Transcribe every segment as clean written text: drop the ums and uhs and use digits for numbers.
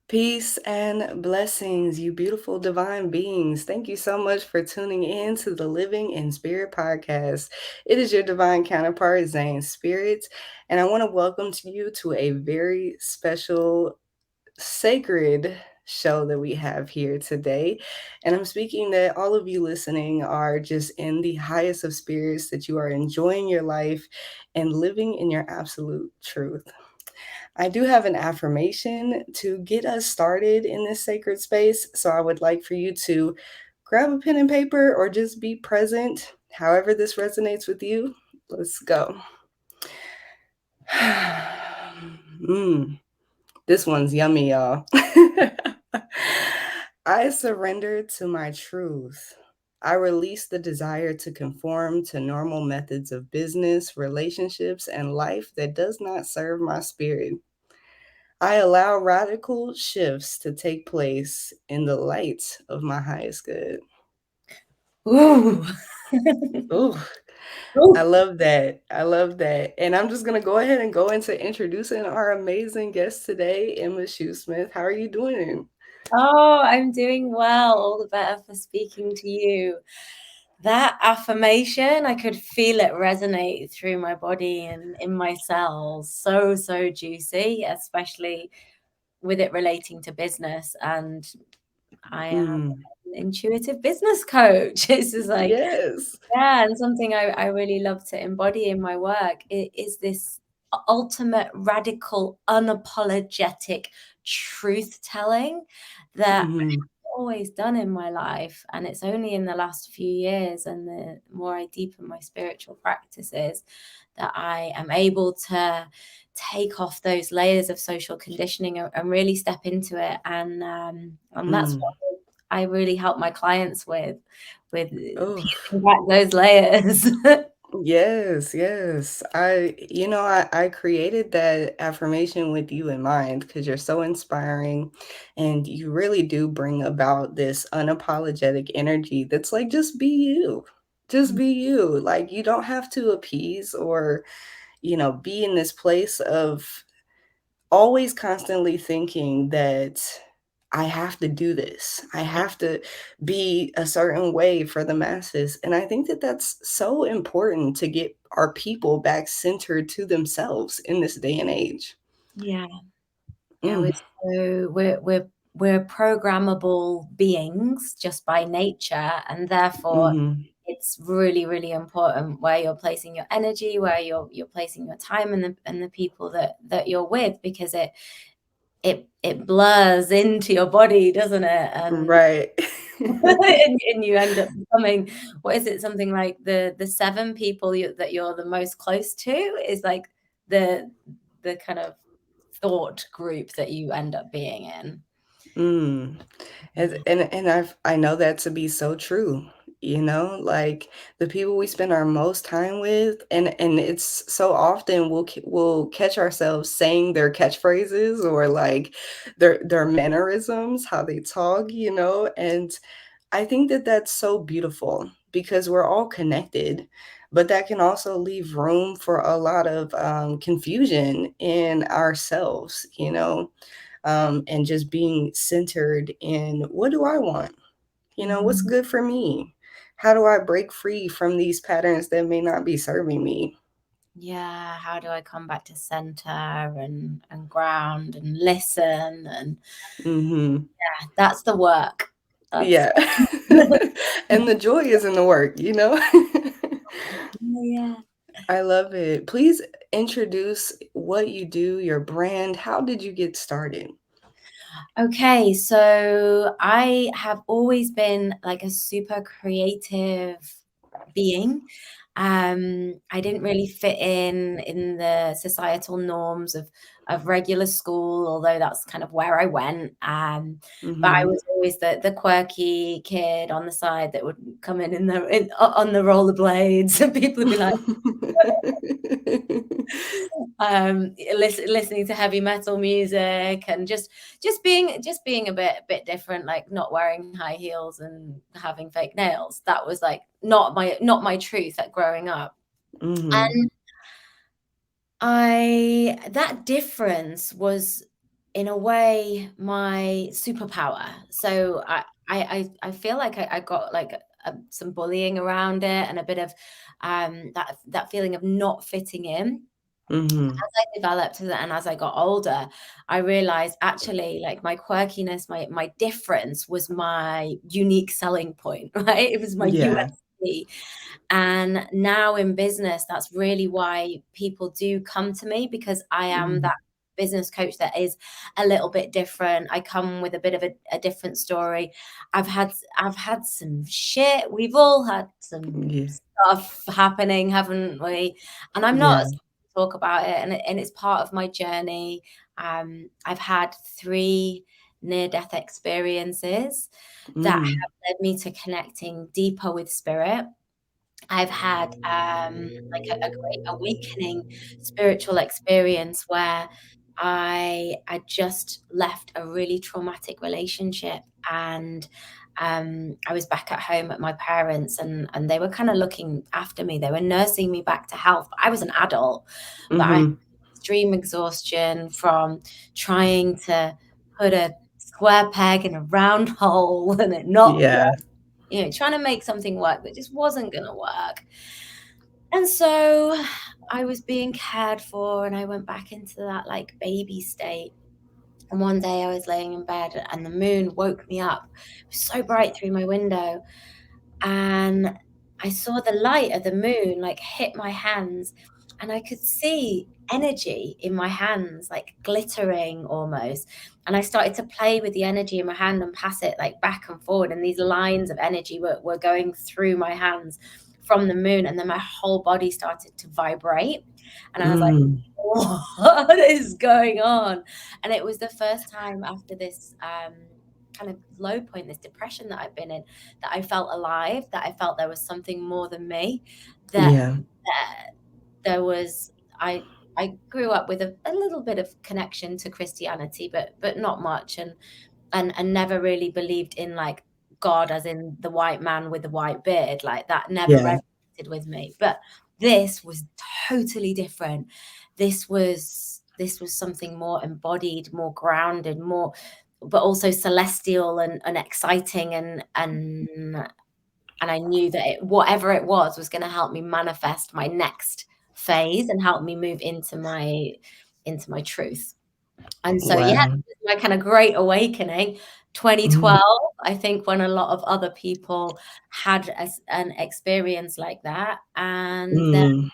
Peace and blessings, you beautiful divine beings. Thank you so much for tuning in to the Living in Spirit podcast. It is your divine counterpart, Zane Spirits, and I want to welcome to you to a very special, sacred show that we have here today. And I'm speaking that all of you listening are just in the highest of spirits, that you are enjoying your life and living in your absolute truth. I do have an affirmation to get us started in this sacred space. So I would like for you to grab a pen and paper or just be present, however, this resonates with you. Let's go. This one's yummy, y'all. I surrender to my truth. I release the desire to conform to normal methods of business, relationships, and life that does not serve my spirit. I allow radical shifts to take place in the light of my highest good. Ooh. Ooh, I Ooh. love that. I love that. And I'm just going to go ahead and go into introducing our amazing guest today, Emma Shoesmith. How are you doing? Oh, I'm doing well. All the better for speaking to you. That affirmation, I could feel it resonate through my body and in my cells. So juicy, especially with it relating to business. And I am Mm, an intuitive business coach. This is like, yes. yeah, and something I really love to embody in my work is this ultimate, radical, unapologetic truth telling that Mm-hmm. I've always done in my life. And it's only in the last few years and the more I deepen my spiritual practices that I am able to take off those layers of social conditioning and really step into it. And that's Mm. what I really help my clients with Oh, peeling back those layers. yes, yes. I created that affirmation with you in mind because you're so inspiring and you really do bring about this unapologetic energy that's like, just be you. Just be you. Like, you don't have to appease or, be in this place of always constantly thinking that I have to do this. I have to be a certain way for the masses. And I think that that's so important to get our people back centered to themselves in this day and age. Yeah, yeah, Mm, we're programmable beings just by nature, and therefore hmm. it's really important where you're placing your energy, where you're placing your time, and the people that you're with, because it blurs into your body, doesn't it? And Right. and you end up becoming, what is it, something like the seven people that you're the most close to is like the kind of thought group that you end up being in. Mm. I know that to be so true. Like the people we spend our most time with, and it's so often we'll catch ourselves saying their catchphrases or like their mannerisms, how they talk, and I think that that's so beautiful because we're all connected, but that can also leave room for a lot of confusion in ourselves, and just being centered in what do I want? What's Mhm. good for me? How do I break free from these patterns that may not be serving me? Yeah, how do I come back to center and ground and listen? And Hmm. yeah, that's the work. That's Yeah. And the joy is in the work. yeah. I love it. Please introduce what you do, your brand. How did you get started? Okay, so I have always been like a super creative being. I didn't really fit in the societal norms of regular school, although that's kind of where I went. But I Hmm. was always the quirky kid on the side that would come on the rollerblades, and people would be like, listening to heavy metal music and just being a bit different, like not wearing high heels and having fake nails. That was like not my truth at growing up. Hmm. And I that difference was in a way, my superpower. So I feel like I got like some bullying around it, and a bit of that feeling of not fitting in. Mm-hmm. As I developed and as I got older, I realized actually, like, my quirkiness, my difference was my unique selling point, right? It was my Yeah. USP. And now in business, that's really why people do come to me, because I am Mm. that business coach that is a little bit different. I come with a bit of a different story. I've had some shit. We've all had some Yeah. stuff happening, haven't we? And I'm not Yeah. ashamed to talk about it, and it's part of my journey. I've had 3 near-death experiences that Mm. have led me to connecting deeper with spirit. I've had like a great awakening spiritual experience where I just left a really traumatic relationship, and I was back at home at my parents, and they were kind of looking after me. They were nursing me back to health. I was an adult, but I had Mm-hmm. extreme exhaustion from trying to put a square peg in a round hole and it not Yeah. trying to make something work that just wasn't going to work. And so I was being cared for, and I went back into that like baby state. And one day I was laying in bed and the moon woke me up. It was so bright through my window. And I saw the light of the moon like hit my hands, and I could see energy in my hands, like glittering almost. And I started to play with the energy in my hand and pass it like back and forward. And these lines of energy were going through my hands from the moon. And then my whole body started to vibrate. And I was like, Mm. what is going on? And it was the first time after this kind of low point, this depression that I've been in, that I felt alive, that I felt there was something more than me, that Yeah. there was I grew up with a little bit of connection to Christianity, but not much, and never really believed in like God as in the white man with the white beard. Like that never Yeah. resonated with me. But this was totally different. This was something more embodied, more grounded, more, but also celestial and exciting, and I knew that whatever it was going to help me manifest my next phase and help me move into my truth. And so, yeah, Wow. this is my kind of great awakening. Mm. 2012, I think, when a lot of other people had an experience like that. And then Mm.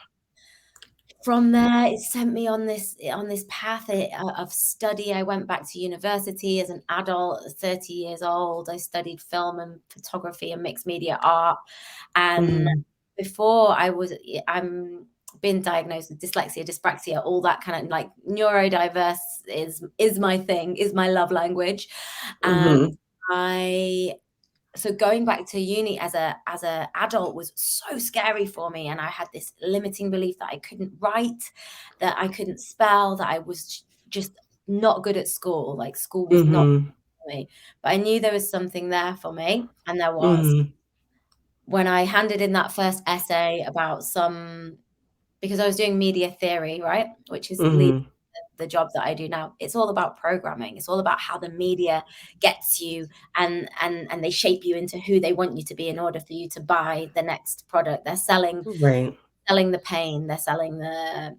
from there, it sent me on this path of study. I went back to university as an adult, 30 years old. I studied film and photography and mixed media art. And Mhm. before I'm been diagnosed with dyslexia, dyspraxia, all that kind of like neurodiverse is my thing, is my love language. And Mhm. I so going back to uni as a adult was so scary for me, and I had this limiting belief that I couldn't write, that I couldn't spell, that I was just not good at school. Like school was not Mhm. for me. But I knew there was something there for me, and there was. Mhm. When I handed in that first essay about because I was doing media theory, right, which is Mhm. the job that I do now. It's all about programming. It's all about how the media gets you, and they shape you into who they want you to be in order for you to buy the next product. They're Right. selling the pain. They're selling the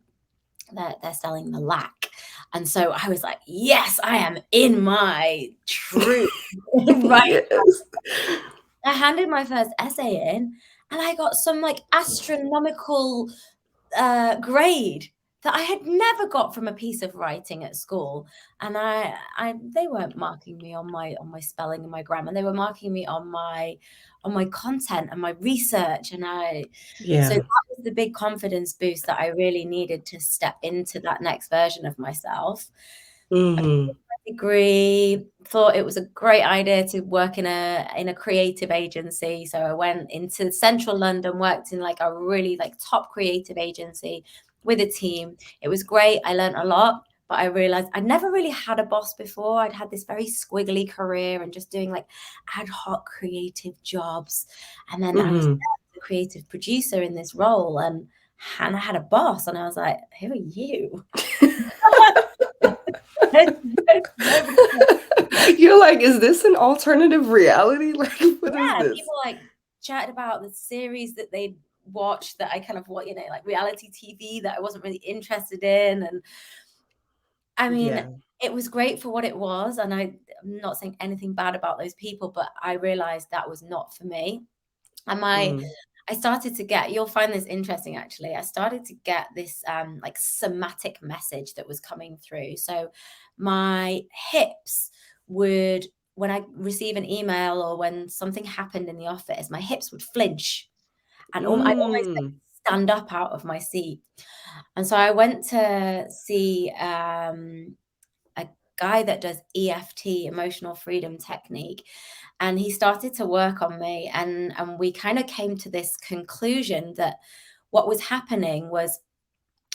lack. And so I was like, yes, I am in my truth. Right. Yes. I handed my first essay in, and I got some like astronomical grade that I had never got from a piece of writing at school. And they weren't marking me on my spelling and my grammar. They were marking me on my content and my research. So Yeah. that was the big confidence boost that I really needed to step into that next version of myself. Mhm. Degree, thought it was a great idea to work in a creative agency. So I went into central London, worked in like a really like top creative agency with a team. It was great. I learned a lot, but I realized I'd never really had a boss before. I'd had this very squiggly career and just doing like ad hoc creative jobs. And then I was Mhm. a creative producer in this role, and I had a boss, and I was like, who are you? Nobody. You're like, is this an alternative reality? Like, what is Yeah, this? people like chatted about the series that they watched that I kind of what, like reality TV that I wasn't really interested in. And I mean, Yeah. it was great for what it was. And I'm not saying anything bad about those people, but I realized that was not for me. And Mm. I started to get, you'll find this interesting actually. I started to get this like somatic message that was coming through. So my hips would, when I receive an email or when something happened in the office, my hips would flinch and I almost like Mm. stand up out of my seat. And so I went to see a guy that does EFT, emotional freedom technique, and he started to work on me, and we kind of came to this conclusion that what was happening was,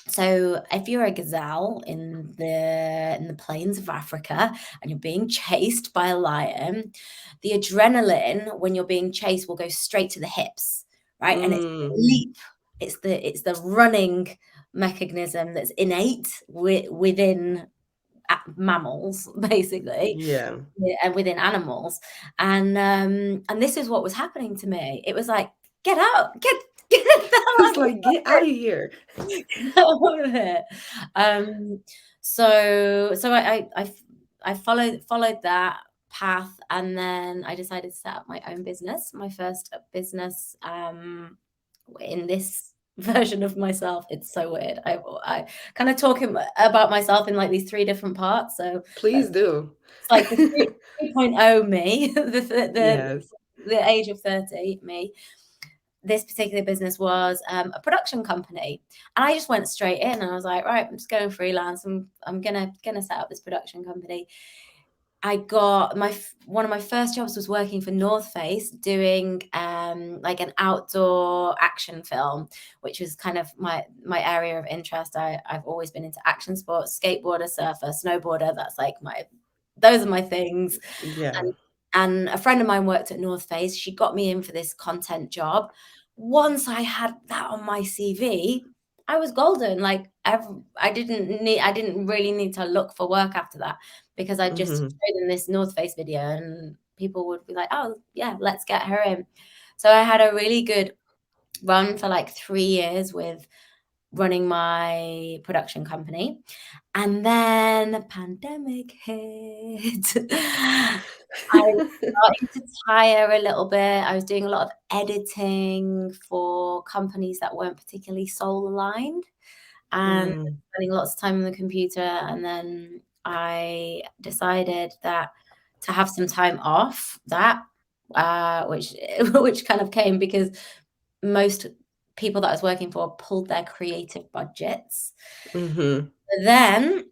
so if you're a gazelle in the plains of Africa and you're being chased by a lion, the adrenaline when you're being chased will go straight to the hips, right? And it's the Mm. leap, it's the running mechanism that's innate within mammals, basically, Yeah. and within animals. And this is what was happening to me. It was like, get out, get the hell It's out of like, get out of here. it. Um, so I followed that path, and then I decided to set up my own business, my first business, in this version of myself. It's so weird. I kind of talk about myself in like these three different parts. So Please do. it's like the 3.0 me, Yes. the age of 30 me. This particular business was a production company, and I just went straight in and I was like, right, I'm just going freelance. I'm gonna set up this production company. I got one of my first jobs was working for North Face doing like an outdoor action film, which was kind of my area of interest. I've always been into action sports, skateboarder, surfer, snowboarder. Those are my things. Yeah. And a friend of mine worked at North Face. She got me in for this content job. Once I had that on my CV, I was golden. Like I didn't really need to look for work after that, because I just Mhm. showed them this North Face video and people would be like, oh yeah, let's get her in. So I had a really good run for like 3 years with running my production company. And then the pandemic hit. I was starting to tire a little bit. I was doing a lot of editing for companies that weren't particularly soul aligned and Mm. spending lots of time on the computer. And then I decided that to have some time off that, which which kind of came because most people that I was working for pulled their creative budgets. Mhm. But then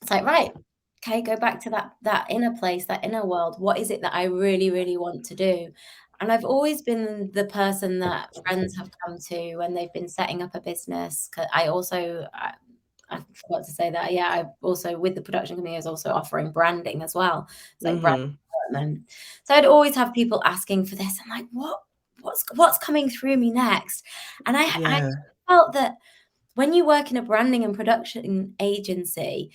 it's like, right, okay, go back to that inner place, that inner world. What is it that I really, really want to do? And I've always been the person that friends have come to when they've been setting up a business. 'Cause I forgot to say that. Yeah, I also with the production company, I was also offering branding as well. It's like brand Mhm. development. So I'd always have people asking for this. I'm like, what's coming through me next? And I Yeah. felt that when you work in a branding and production agency,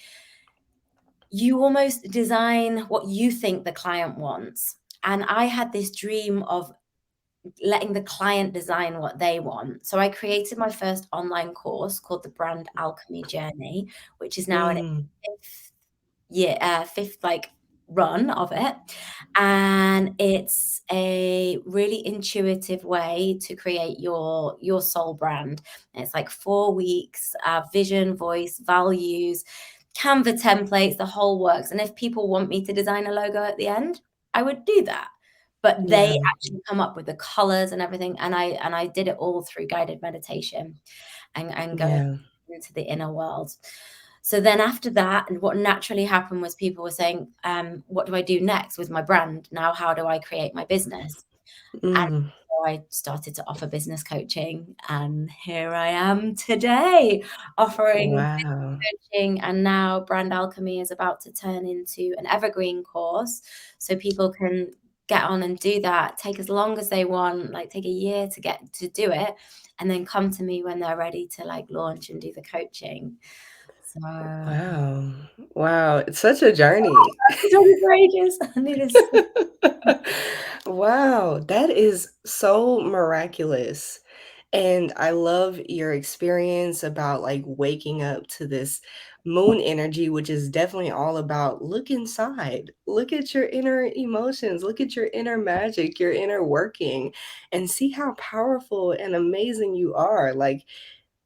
you almost design what you think the client wants. And I had this dream of letting the client design what they want. So I created my first online course called the Brand Alchemy Journey, which is now in Mm. its fifth like run of it. And it's a really intuitive way to create your soul brand. And it's like 4 weeks, vision, voice, values, Canva templates, the whole works. And if people want me to design a logo at the end, I would do that. But they Yeah. actually come up with the colors and everything. And I did it all through guided meditation and going Yeah. into the inner world. So then after that, and what naturally happened was people were saying, what do I do next with my brand? Now, how do I create my business? And Mm. so I started to offer business coaching, and here I am today offering Wow. coaching. And now Brand Alchemy is about to turn into an evergreen course, so people can get on and do that, take as long as they want, like take a year to get to do it, and then come to me when they're ready to like launch and do the coaching. So Wow. Wow, it's such a journey. so courageous. And it is so Wow, that is so miraculous. And I love your experience about like waking up to this moon energy, which is definitely all about look inside, look at your inner emotions, look at your inner magic, your inner working, and see how powerful and amazing you are. Like,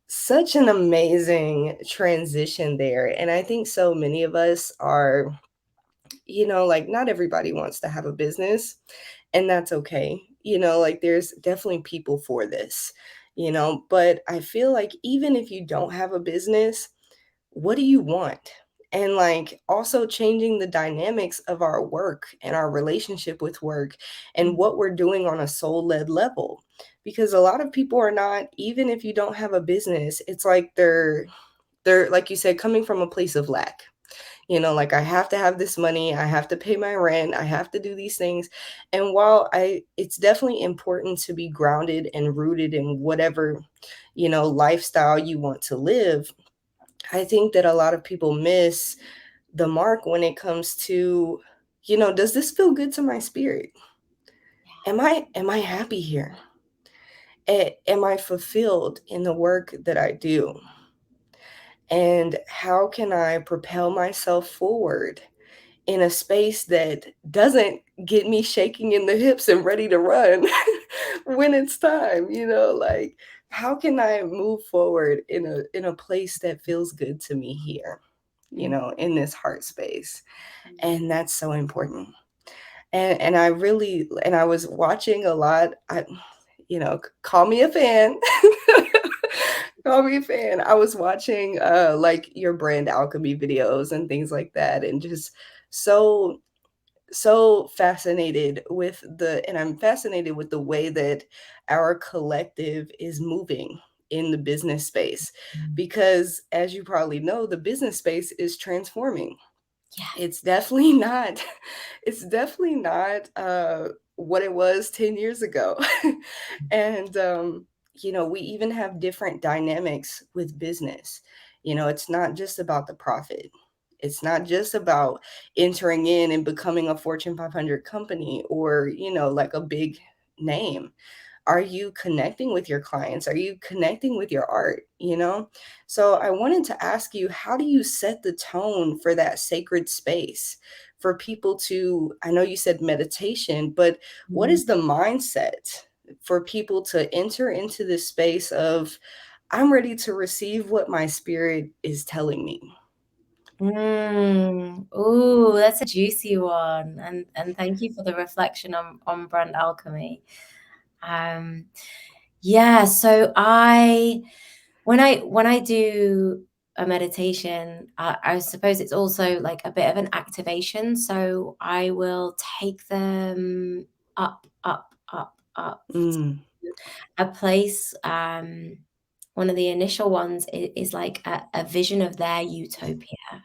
such an amazing transition there. And I think so many of us are, like not everybody wants to have a business, and that's okay. Like there's definitely people for this, but I feel like even if you don't have a business, what do you want? And like also changing the dynamics of our work and our relationship with work and what we're doing on a soul led level. Because a lot of people are not, even if you don't have a business, it's like they're like you said, coming from a place of lack. Like I have to have this money, I have to pay my rent, I have to do these things. And while it's definitely important to be grounded and rooted in whatever, lifestyle you want to live, I think that a lot of people miss the mark when it comes to, does this feel good to my spirit? Am I happy here? Am I fulfilled in the work that I do? And how can I propel myself forward in a space that doesn't get me shaking in the hips and ready to run when it's time, like how can I move forward in a place that feels good to me here, in this heart space. And that's so important. And I was watching a lot. Call me a fan. Call me a fan. I was watching like your brand alchemy videos and things like that, and just so fascinated with and I'm fascinated with the way that our collective is moving in the business space, because as you probably know, the business space is transforming. yeah. It's definitely not it's definitely not what it was 10 years ago. And we even have different dynamics with business. It's not just about the profit. It's not just about entering in and becoming a Fortune 500 company or, like a big name. Are you connecting with your clients? Are you connecting with your art? So I wanted to ask you, how do you set the tone for that sacred space for people to, I know you said meditation, but what Mm. is the mindset for people to enter into this space of, I'm ready to receive what my spirit is telling me? Oh, that's a juicy one. And thank you for the reflection on brand alchemy. Um, yeah, so when I do a meditation, I suppose it's also like a bit of an activation. So I will take them up, up, up, up Mm, to a place. One of the initial ones is like a vision of their utopia,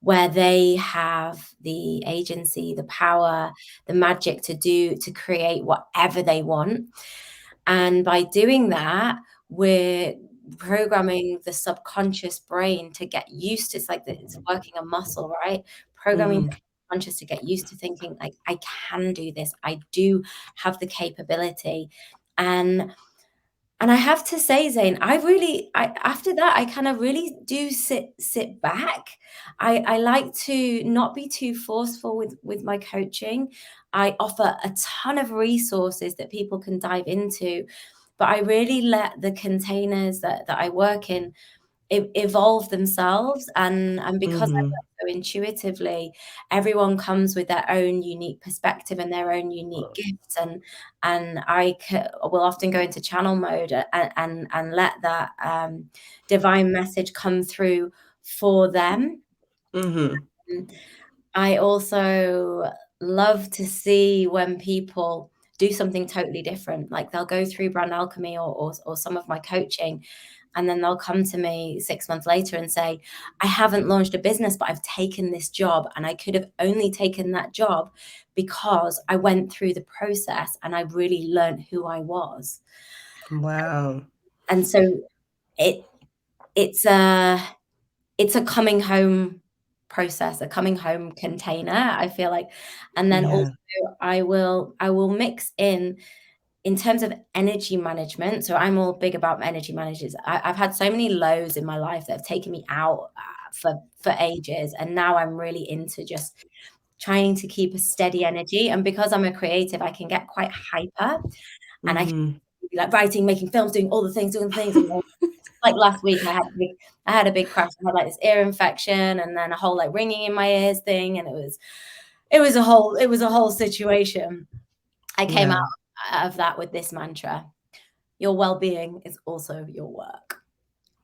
where they have the agency, the power, the magic to create whatever they want. And by doing that, we're programming the subconscious brain to get used to, it's like it's working a muscle, right? Programming mhm, the conscious to get used to thinking like, I can do this. I do have the capability. And and I have to say, Zane, I after that, I kind of really do sit back. I like to not be too forceful with my coaching. I offer a ton of resources that people can dive into, but I really let the containers that I work in evolve themselves. And because I mhm, work so intuitively, everyone comes with their own unique perspective and their own unique gifts, and will often go into channel mode and let that divine message come through for them. mhm, I also love to see when people do something totally different. Like they'll go through brand alchemy or some of my coaching, and then they'll come to me 6 months later and say, I haven't launched a business, but I've taken this job. And I could have only taken that job because I went through the process and I really learned who I was. wow. And so it it's a it's a coming home process, a coming home container, I feel like. And then also Yeah. I will mix in terms of energy management. So I'm all big about energy managers. I've had so many lows in my life that have taken me out for ages, and now I'm really into just trying to keep a steady energy. And because I'm a creative, I can get quite hyper, and I can Mhm. be like writing, making films, doing all the things, doing things. And like last week, I had a big crash. I had like this ear infection, and then a whole like ringing in my ears thing, and it was a whole situation. I came Yeah. out of that with this mantra: your well-being is also your work.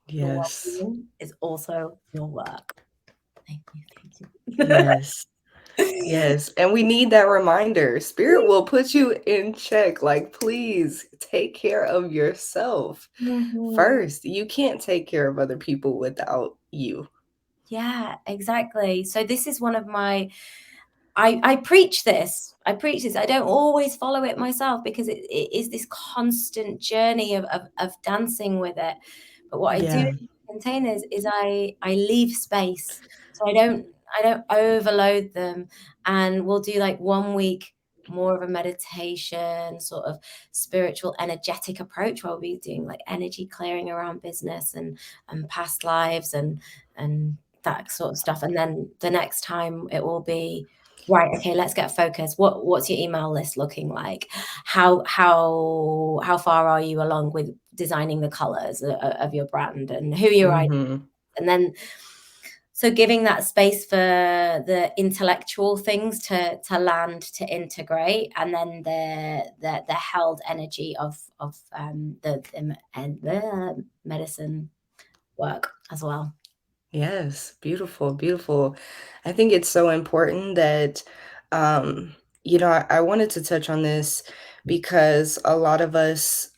Your Yes. well-being is also your work. Thank you, thank Yes. you. Yes, and we need that reminder. Spirit will put you in check. Like, please take care of yourself Mhm. first. You can't take care of other people without you. Yeah, exactly. So this is one of my I preach this. I preach this. I don't always follow it myself because it is this constant journey of dancing with it. But what I do Yeah. in containers is I leave space. So I don't overload them. And we'll do like 1 week more of a meditation, sort of spiritual energetic approach where we'll be doing like energy clearing around business and past lives and that sort of stuff. And then the next time it will be right, okay, let's get focused. What's your email list looking like? How far are you along with designing the colors of your brand, and who you're writing? Mhm. And then so giving that space for the intellectual things to land, to integrate, and then the held energy of the medicine work as well. Yes, beautiful, beautiful. I think it's so important that, um, I wanted to touch on this because a lot of us,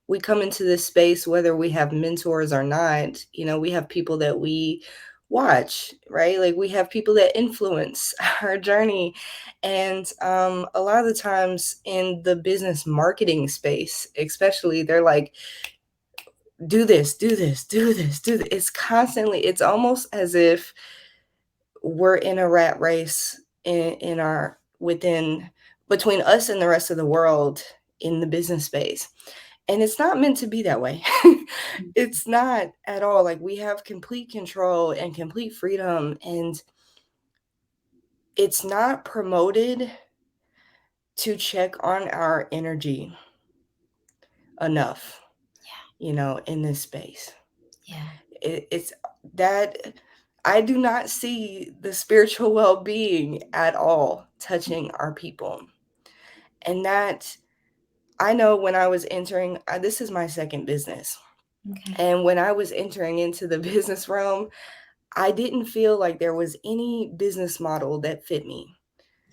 we come into this space, whether we have mentors or not, we have people that we watch, right? Like we have people that influence our journey. And a lot of the times in the business marketing space, especially, they're like, do this, do this, do this, do this. It's constantly, it's almost as if we're in a rat race in our within between us and the rest of the world in the business space. And it's not meant to be that way. It's not at all. Like we have complete control and complete freedom, and it's not promoted to check on our energy enough, in this space. Yeah. It's that I do not see the spiritual well-being at all touching our people. And that I know when I was entering, this is my second business. Okay. And when I was entering into the business realm, I didn't feel like there was any business model that fit me.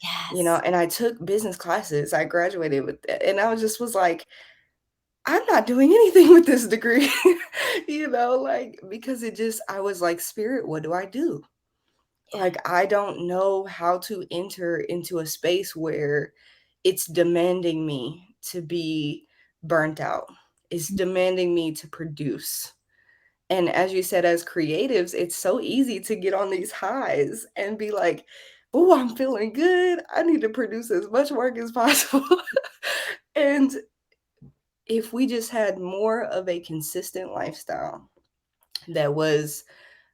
Yes. And I took business classes. I graduated with that. And I was like, I'm not doing anything with this degree, like because I was like, spirit, what do I do? Yeah. Like, I don't know how to enter into a space where it's demanding me to be burnt out. It's demanding me to produce. And as you said, as creatives, it's so easy to get on these highs and be like, oh, I'm feeling good. I need to produce as much work as possible. And if we just had more of a consistent lifestyle that was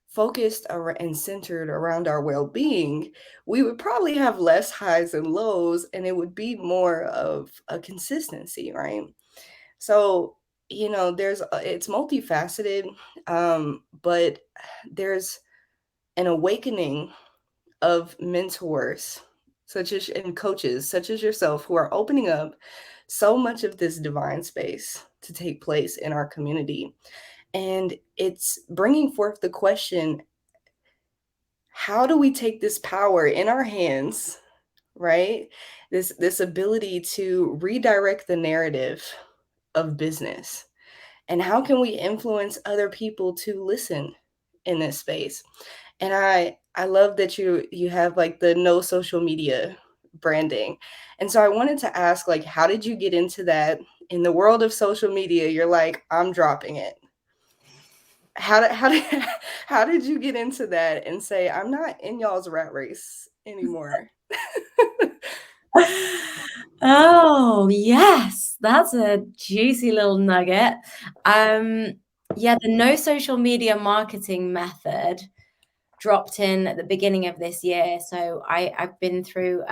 focused and centered around our well-being, we would probably have less highs and lows, and it would be more of a consistency, right? So, it's multifaceted, but there's an awakening of mentors such as and coaches such as yourself who are opening up so much of this divine space to take place in our community. And it's bringing forth the question, how do we take this power in our hands, right? This ability to redirect the narrative of business. And how can we influence other people to listen in this space? And I love that you have like the no social media branding. And so I wanted to ask, like, how did you get into that? In the world of social media, you're like, I'm dropping it. how did how did you get into that and say, I'm not in y'all's rat race anymore? Oh, yes, that's a juicy little nugget. Yeah, the no social media marketing method dropped in at the beginning of this year. So I've been through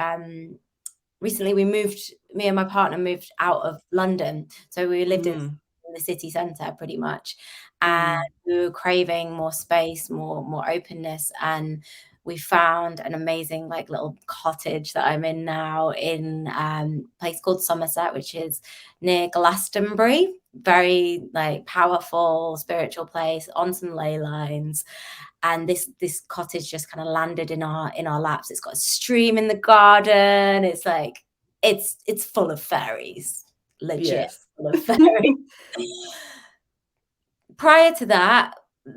recently me and my partner moved out of London. So we lived in Mm, the city centre pretty much. And mm, we were craving more space, more openness. And we found an amazing like little cottage that I'm in now in a place called Somerset, which is near Glastonbury. Very like powerful spiritual place on some ley lines. And this cottage just kind of landed in our laps. It's got a stream in the garden. It's like it's full of fairies, legit yes. full of fairies. Prior to that,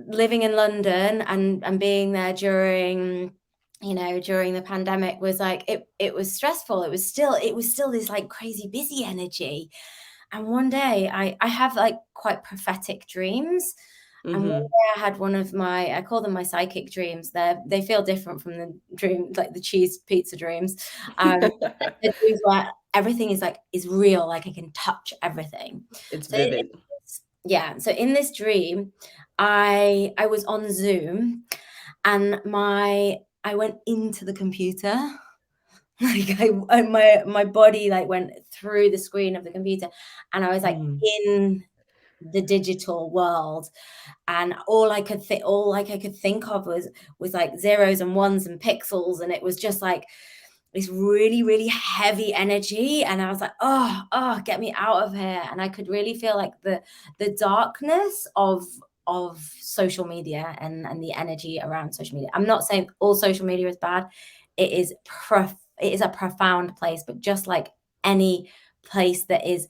living in London and being there during during the pandemic was like it was stressful. It was still this like crazy busy energy. And one day I have like quite prophetic dreams. And one Mhm. day I had one of my, I call them my psychic dreams. They feel different from the dream, like the cheese pizza dreams. The dreams where everything is real, like I can touch everything. It's So in vivid. yeah, so in this dream, I was on Zoom and I went into the computer. Like my body like went through the screen of the computer and I was like Mm, in the digital world. And all I could think of was like zeros and ones and pixels, and it was just like this really really heavy energy. And I was like, oh, get me out of here. And I could really feel like the darkness of social media and the energy around social media. I'm not saying all social media is bad. It is a profound place, but just like any place that is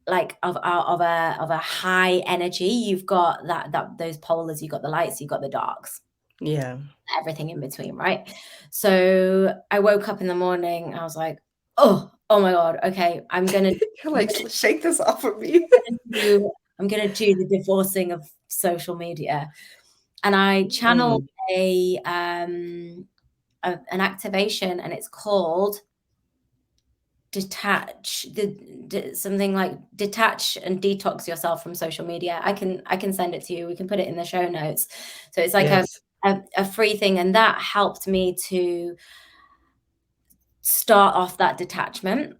like of a high energy, you've got that those polars, you've got the lights, you've got the darks, yeah. everything in between, right? So I woke up in the morning, I was like, oh my god, okay, You're like, shake this off of me." I'm gonna do the divorcing of social media. And I channeled Mm, an activation, and it's called detach something like detach and detox yourself from social media. I can send it to you. We can put it in the show notes. So it's like yes. a free thing, and that helped me to start off that detachment.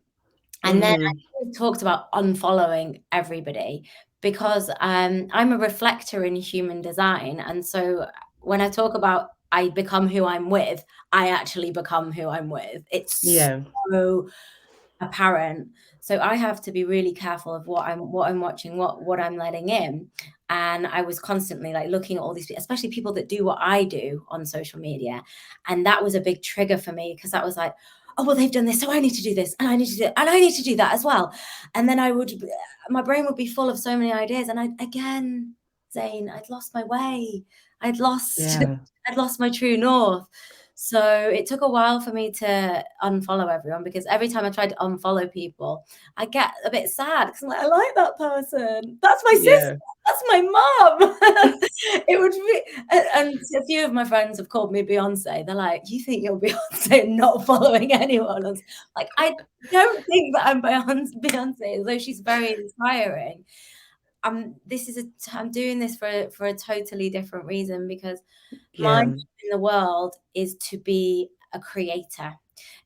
And then Mhm. I talked about unfollowing everybody because I'm a reflector in human design. And so when I talk about I become who I'm with, I actually become who I'm with. It's Yeah. so apparent. So I have to be really careful of what I'm watching, what I'm letting in. And I was constantly like looking at all these, especially people that do what I do on social media. And that was a big trigger for me because that was like, oh, well, they've done this, so I need to do this, and I need to do it, and I need to do that as well. And then my brain would be full of so many ideas. And again, Zane, I'd lost my way. I'd lost, Yeah. I'd lost my true north. So it took a while for me to unfollow everyone because every time I tried to unfollow people, I get a bit sad because I'm like, I like that person. That's my sister. Yeah. That's my mom. It would be, and a few of my friends have called me Beyonce. They're like, you think you're Beyonce and not following anyone else? Like, I don't think that I'm Beyonce, although she's very inspiring. I'm doing this for a totally different reason because my Yeah. job in the world is to be a creator.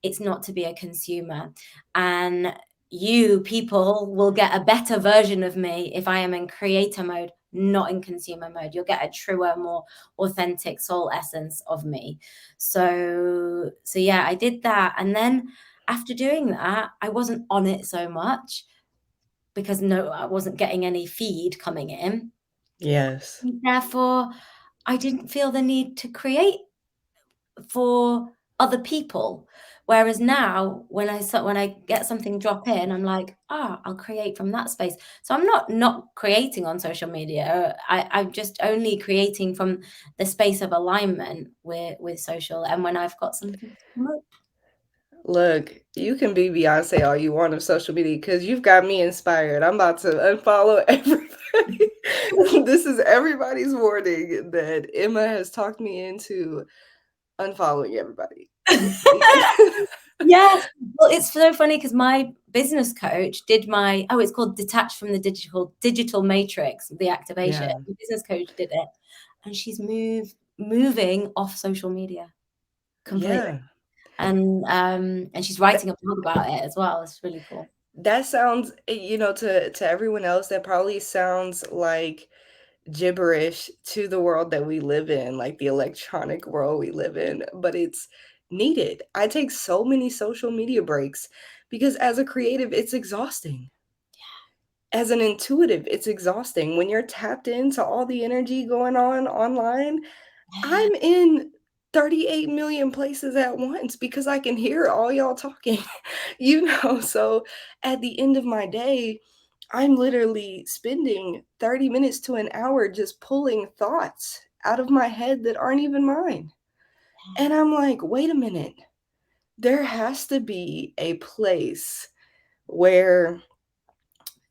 It's not to be a consumer. And you people will get a better version of me if I am in creator mode, not in consumer mode. You'll get a truer, more authentic soul essence of me. So yeah, I did that. And then after doing that, I wasn't on it so much because no, I wasn't getting any feed coming in. Yes. Therefore, I didn't feel the need to create for other people. Whereas now, when I get something drop in, I'm like, I'll create from that space. So I'm not creating on social media. I'm just only creating from the space of alignment with social, and when I've got something to promote. Look, you can be Beyonce all you want on social media because you've got me inspired. I'm about to unfollow everybody. This is everybody's warning that Emma has talked me into unfollowing everybody. Yes. Well, it's so funny because my business coach did it's called Detach from the Digital Matrix, the activation. Yeah, The business coach did it, and she's moving off social media completely. yeah. And she's writing a blog about it as well. It's really cool. That sounds, to everyone else, that probably sounds like gibberish to the world that we live in, like the electronic world we live in, but it's needed. I take so many social media breaks because as a creative, it's exhausting. As an intuitive, it's exhausting. When you're tapped into all the energy going on online, Yeah. I'm in 38 million places at once because I can hear all y'all talking, so at the end of my day, I'm literally spending 30 minutes to an hour just pulling thoughts out of my head that aren't even mine. And I'm like, wait a minute, there has to be a place where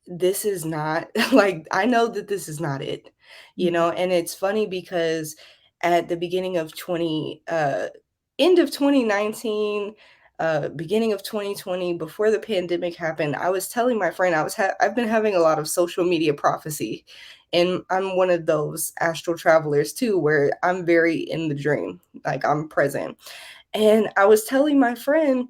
this is not like, I know that this is not it, Mhm. and it's funny because at the beginning of end of 2019, beginning of 2020, before the pandemic happened, I was telling my friend I've been having a lot of social media prophecy, and I'm one of those astral travelers too, where I'm very in the dream, like I'm present. And I was telling my friend,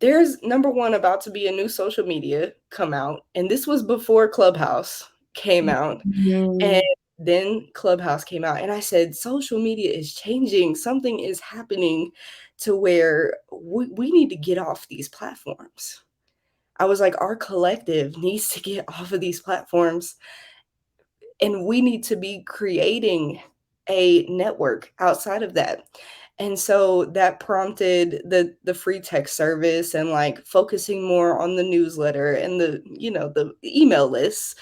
there's number one about to be a new social media come out, and this was before Clubhouse came out, and Mhm. then Clubhouse came out, and I said, social media is changing. Something is happening to where we need to get off these platforms. I was like, our collective needs to get off of these platforms, and we need to be creating a network outside of that. And so that prompted the free text service and like focusing more on the newsletter and the email lists.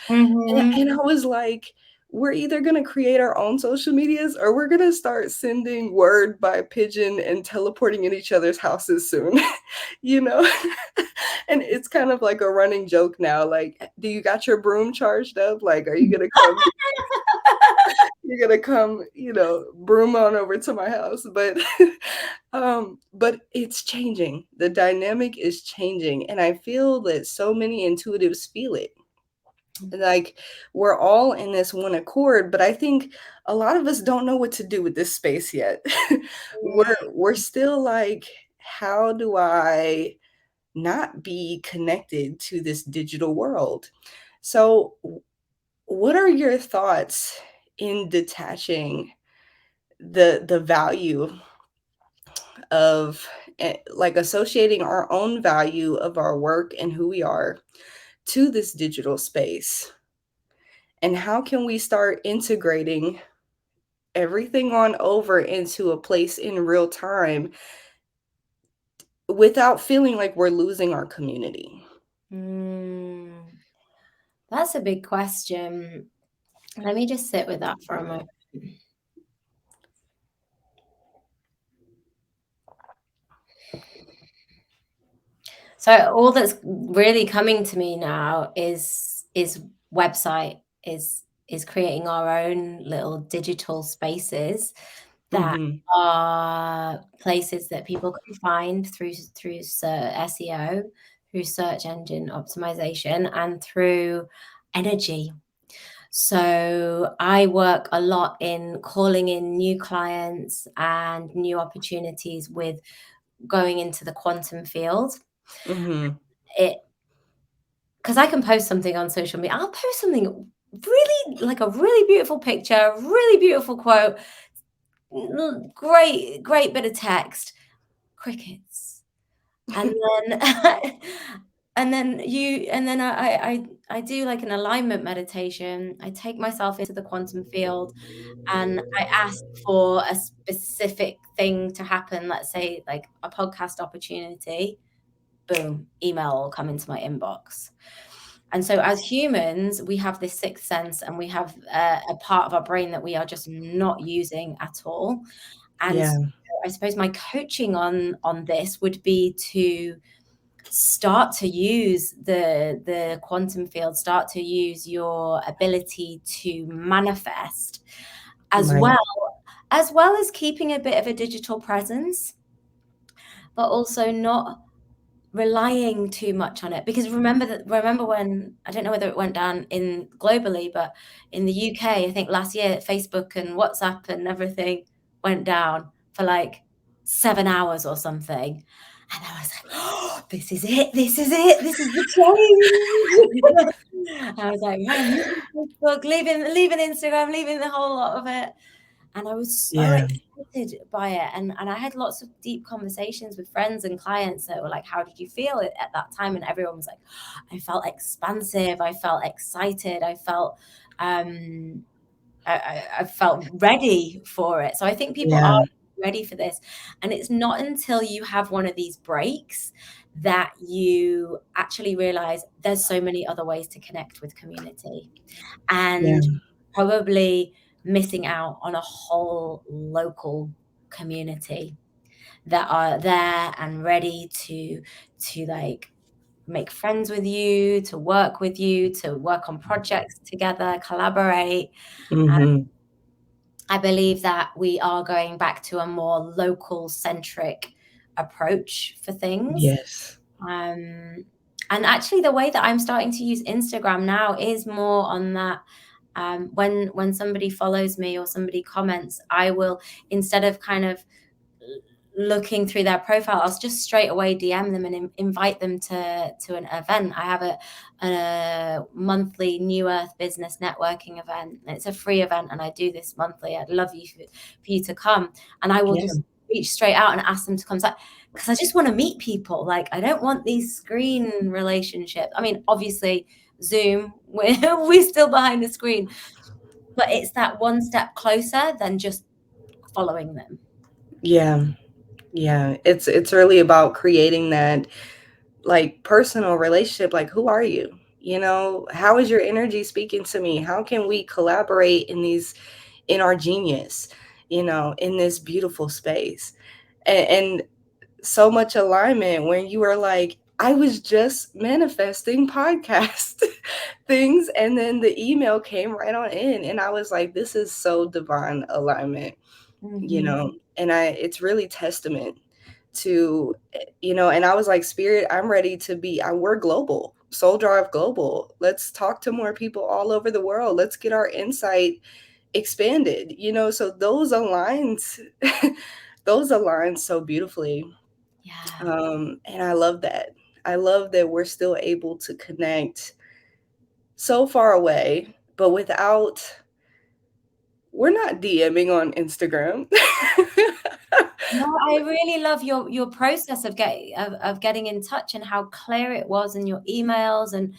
And Mhm. I was like, we're either going to create our own social medias or we're going to start sending word by pigeon and teleporting in each other's houses soon, you know? And it's kind of like a running joke now. Like, do you got your broom charged up? Like, are you going to come? You're going to come, broom on over to my house. But it's changing. The dynamic is changing. And I feel that so many intuitives feel it, like we're all in this one accord, but I think a lot of us don't know what to do with this space yet. We're still like, how do I not be connected to this digital world? So what are your thoughts in detaching the value of, like associating our own value of our work and who we are to this digital space? And how can we start integrating everything on over into a place in real time without feeling like we're losing our community? Mm. That's a big question. Let me just sit with that for a moment. So all that's really coming to me now is website, is creating our own little digital spaces that Mhm. are places that people can find through SEO, through search engine optimization, and through energy. So I work a lot in calling in new clients and new opportunities with going into the quantum field. Mhm. It because I can post something on social media. I'll post something really like a really beautiful picture, really beautiful quote, great bit of text, crickets. And then and then I do like an alignment meditation. I take myself into the quantum field and I ask for a specific thing to happen, let's say like a podcast opportunity, boom, email will come into my inbox. And so as humans, we have this sixth sense and we have a part of our brain that we are just not using at all. And Yeah. I suppose my coaching on this would be to start to use the quantum field, start to use your ability to manifest, as Right. well as keeping a bit of a digital presence, but also not relying too much on it. Because remember when, I don't know whether it went down in globally, but in the UK, I think last year, Facebook and WhatsApp and everything went down for like 7 hours or something. And I was like, oh, this is it, this is it, this is the change. I was like, right, I'm leaving Facebook, leaving Instagram, leaving the whole lot of it. And I was so Yeah. excited by it. And I had lots of deep conversations with friends and clients that were like, how did you feel at that time? And everyone was like, I felt expansive. I felt excited. I felt, I felt ready for it. So I think people are Yeah. ready for this. And it's not until you have one of these breaks that you actually realize there's so many other ways to connect with community, Yeah. and probably missing out on a whole local community that are there and ready to like make friends with you, to work with you, to work on projects together, collaborate. Hmm. I believe that we are going back to a more local centric approach for things. Yes. Um, and actually, the way that I'm starting to use Instagram now is more on that. When somebody follows me or somebody comments, I will, instead of kind of looking through their profile, I'll just straight away DM them and invite them to an event. I have a monthly New Earth business networking event. It's a free event, and I do this monthly. I'd love for you to come, and I will Yeah. just reach straight out and ask them to come. Because I just want to meet people. Like, I don't want these screen relationships. I mean, obviously, Zoom, we're still behind the screen, but it's that one step closer than just following them. Yeah. Yeah. It's really about creating that like personal relationship. Like, who are you? You know, how is your energy speaking to me? How can we collaborate in our genius, in this beautiful space? And so much alignment when you were like, I was just manifesting podcast things, and then the email came right on in, and I was like, this is so divine alignment, Mm-hmm. and it's really testament to, and I was like, Spirit, I'm ready to we're global, Soul Drive Global. Let's talk to more people all over the world. Let's get our insight expanded, so those align so beautifully. Yeah. And I love that. I love that we're still able to connect so far away, but we're not DMing on Instagram. No, I really love your process of getting in touch and how clear it was in your emails and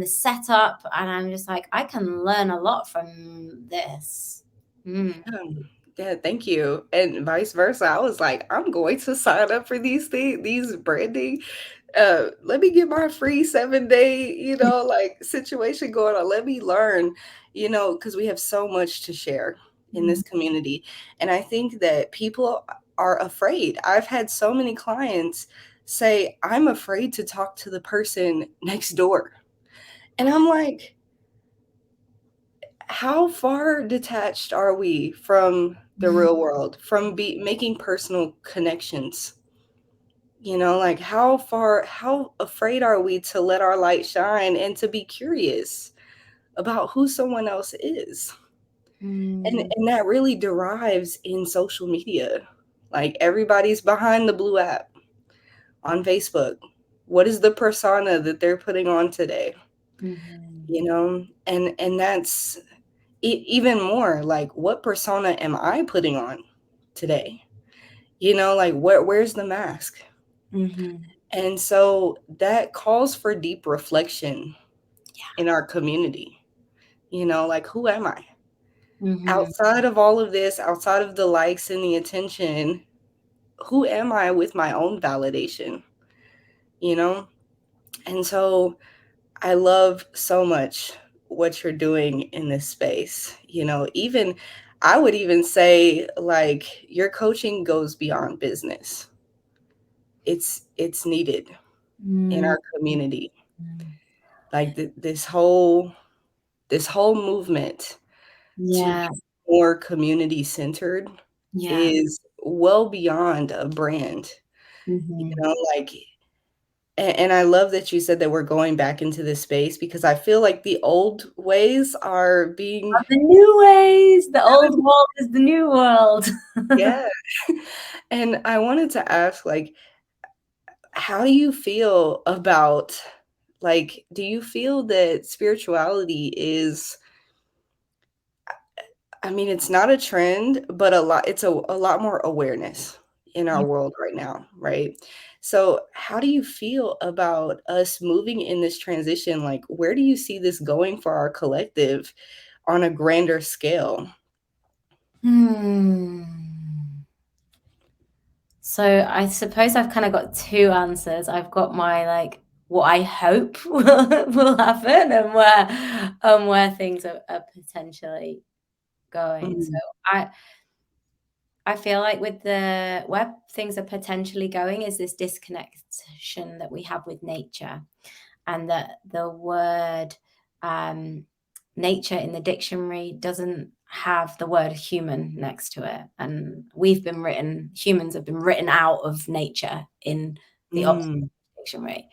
the setup. And I'm just like, I can learn a lot from this. Mm. Yeah, thank you. And vice versa. I was like, I'm going to sign up for these branding. Let me get my free 7 day, like situation going on. Let me learn, because we have so much to share in Mm. this community. And I think that people are afraid. I've had so many clients say, I'm afraid to talk to the person next door. And I'm like, how far detached are we from the real world, from making personal connections? Like how afraid are we to let our light shine and to be curious about who someone else is? And Mm. and that really derives in social media. Like, everybody's behind the blue app on Facebook. What is the persona that they're putting on today? Mhm. And that's even more like, what persona am I putting on today? Like, where's the mask? Mhm. And so that calls for deep reflection in our community. Like, who am I? Mhm. Outside of all of this, outside of the likes and the attention, who am I with my own validation? You know? And so I love so much what you're doing in this space. Even I would even say, like, your coaching goes beyond business. It's needed in Mm, our community. mm. Like, this whole movement to Yeah, be more community centered yeah. is well beyond a brand, Mhm. like, and I love that you said that we're going back into this space, because I feel like the old ways are being, The new ways, the old world is the new world. yeah. And I wanted to ask, like, how do you feel about, like, do you feel that spirituality is, I mean, it's not a trend, but a lot more awareness in our Yeah. world right now, right? So, how do you feel about us moving in this transition? Like, where do you see this going for our collective on a grander scale? Hmm. So I suppose I've kind of got two answers. I've got my like what I hope will happen and where things are potentially going. So Mhm, I I feel like with the where things are potentially going is this disconnection that we have with nature, and that the word um, nature in the dictionary doesn't have the word human next to it, and humans have been written out of nature in the Oxford mm, Dictionary.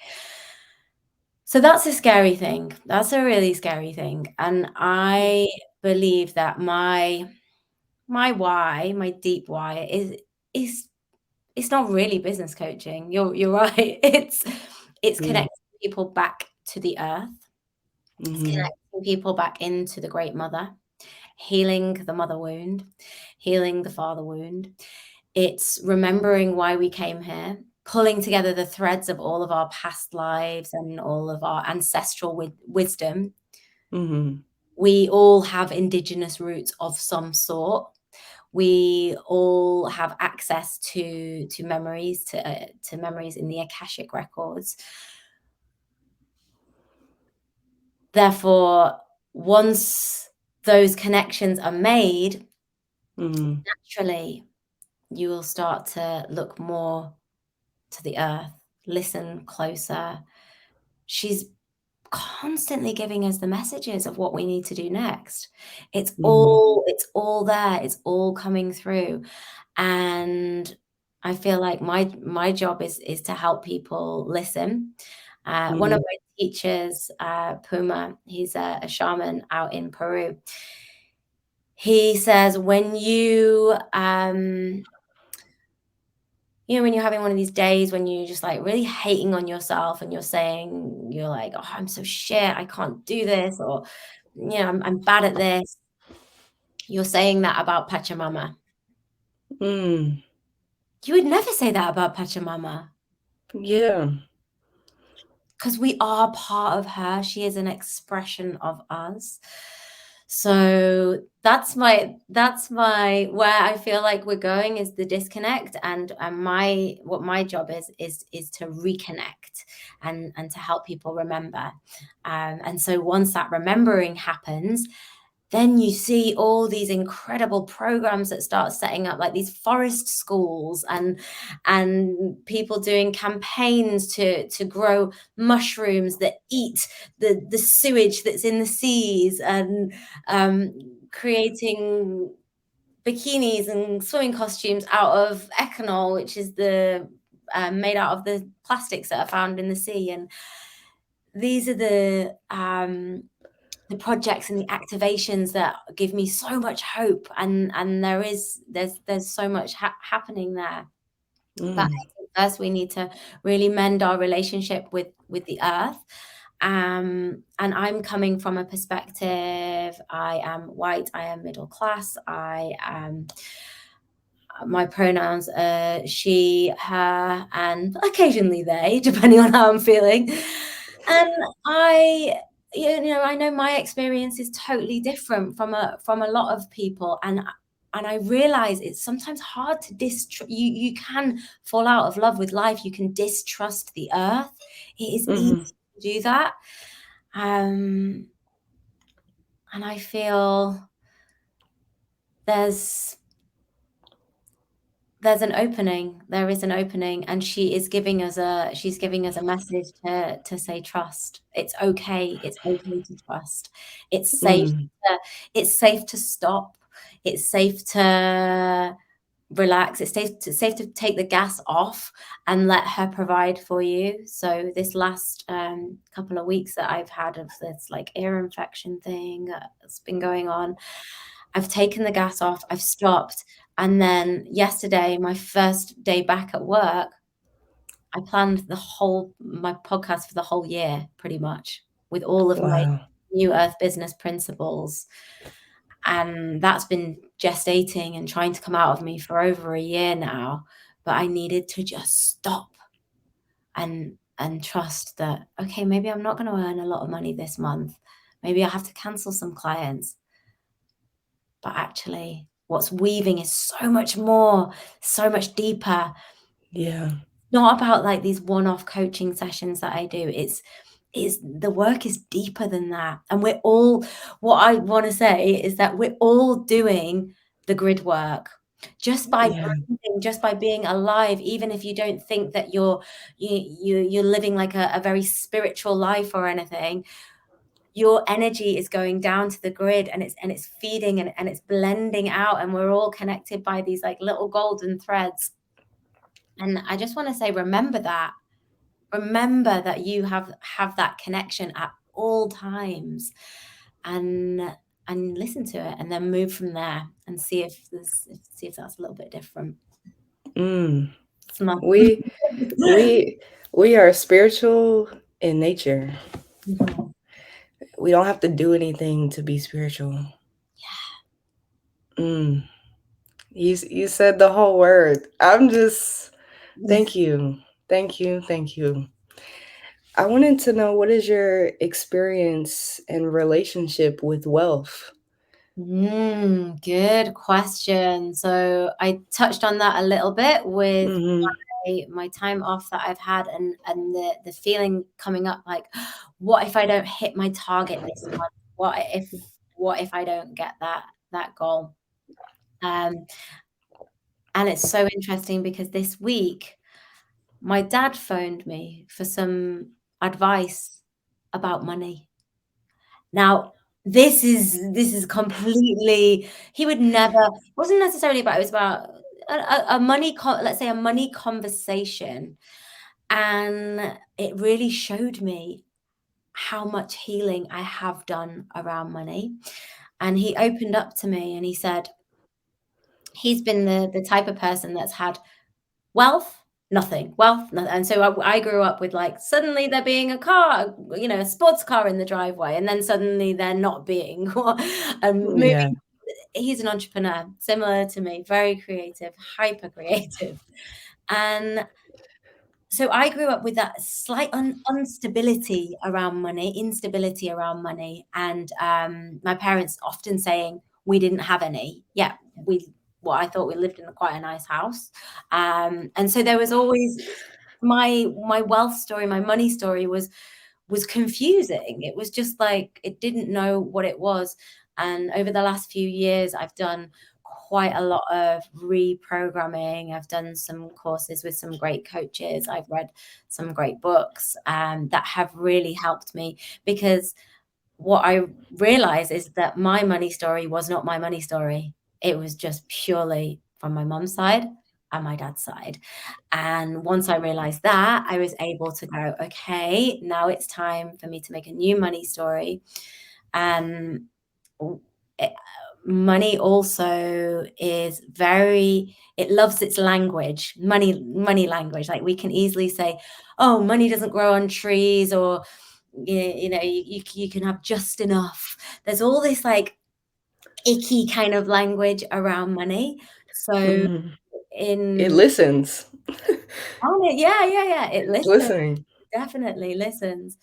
So that's a scary thing. That's a really scary thing, and I believe that my why, my deep why is it's not really business coaching. You're right. It's yeah, connecting people back to the earth. It's mhm, connecting people back into the Great Mother, healing the mother wound, healing the father wound. It's remembering why we came here, pulling together the threads of all of our past lives and all of our ancestral wisdom. mhm, We all have indigenous roots of some sort. We all have access to memories, to memories in the Akashic records. Therefore, once those connections are made, mhm, naturally you will start to look more to the earth, listen closer. She's constantly giving us the messages of what we need to do next. mhm, It's all there. It's all coming through. And I feel like my job is to help people listen. One of mhm, my teachers, Puma, he's a shaman out in Peru. He says when you're having one of these days when you're just like really hating on yourself and you're saying you're like, oh, I'm so shit, I can't do this, or I'm bad at this. You're saying that about Pachamama. mm, You would never say that about Pachamama. yeah, Because we are part of her. She is an expression of us. So that's my where I feel like we're going is the disconnect, and my job is to reconnect and to help people remember. And so once that remembering happens, then you see all these incredible programs that start setting up, like these forest schools, and people doing campaigns to grow mushrooms that eat the sewage that's in the seas, and um, creating bikinis and swimming costumes out of ethanol, which is the made out of the plastics that are found in the sea. And these are the projects and the activations that give me so much hope, and there's so much happening there. But mm, I think first we need to really mend our relationship with the earth. And I'm coming from a perspective, I am white, I am middle class, I am my pronouns are she, her, and occasionally they, depending on how I'm feeling. And I, I know my experience is totally different from a lot of people, and I realize it's sometimes hard to distrust. You can fall out of love with life. You can distrust the earth. It is easy mhm, to do that. And I feel there's there's an opening. There is an opening, and she's giving us a message to say trust. It's okay. It's okay to trust. It's safe Mm, it's safe to stop. It's safe to relax. It's safe to take the gas off and let her provide for you. So this last couple of weeks that I've had of this like ear infection thing that's been going on, I've taken the gas off, I've stopped, and then yesterday, my first day back at work, I planned my podcast for the whole year pretty much with all of my wow. New Earth business principles. And that's been gestating and trying to come out of me for over a year now. But I needed to just stop and trust that, okay, maybe I'm not going to earn a lot of money this month. Maybe I have to cancel some clients. But actually, what's weaving is so much more, so much deeper. Yeah. Not about like these one-off coaching sessions that I do. It's the work is deeper than that. And we're all, what I want to say is that we're all doing the grid work just by Yeah. breathing, just by being alive, even if you don't think that you're living like a very spiritual life or anything. Your energy is going down to the grid, and it's feeding and it's blending out, and we're all connected by these like little golden threads. And I just want to say, remember that you have that connection at all times, and listen to it, and then move from there and see if that's a little bit different. Mm. It's my We we we are spiritual in nature. Mhm. We don't have to do anything to be spiritual. Mm. You said the whole word. I'm just thank you. Thank you. Thank you. I wanted to know, what is your experience and relationship with wealth? Good question. So I touched on that a little bit with Mhm. my time off that I've had, and the feeling coming up like, what if I don't hit my target this month? What if I don't get that goal? Um, and it's so interesting because this week my dad phoned me for some advice about money. Now, this is completely, he would never, wasn't necessarily about, it was about a money let's say a money conversation. And it really showed me how much healing I have done around money. And he opened up to me and he said he's been the type of person that's had wealth, nothing. And so I grew up with like suddenly there being a car, a sports car in the driveway, and then suddenly there not being. Moving. Yeah. He's an entrepreneur, similar to me, very creative, hyper creative, and so I grew up with that slight instability around money, and my parents often saying we didn't have any. Yeah, I thought we lived in quite a nice house, and so there was always my wealth story, my money story was confusing. It was just like it didn't know what it was. And over the last few years, I've done quite a lot of reprogramming. I've done some courses with some great coaches. I've read some great books that have really helped me, because what I realized is that my money story was not my money story. It was just purely from my mum's side and my dad's side. And once I realized that, I was able to go, okay, now it's time for me to make a new money story. And it, money also is it loves its language, money language. Like we can easily say, oh, money doesn't grow on trees, or you can have just enough. There's all this like icky kind of language around money. So Mhm. It in listens. yeah, it It's listens, listening. definitely listens.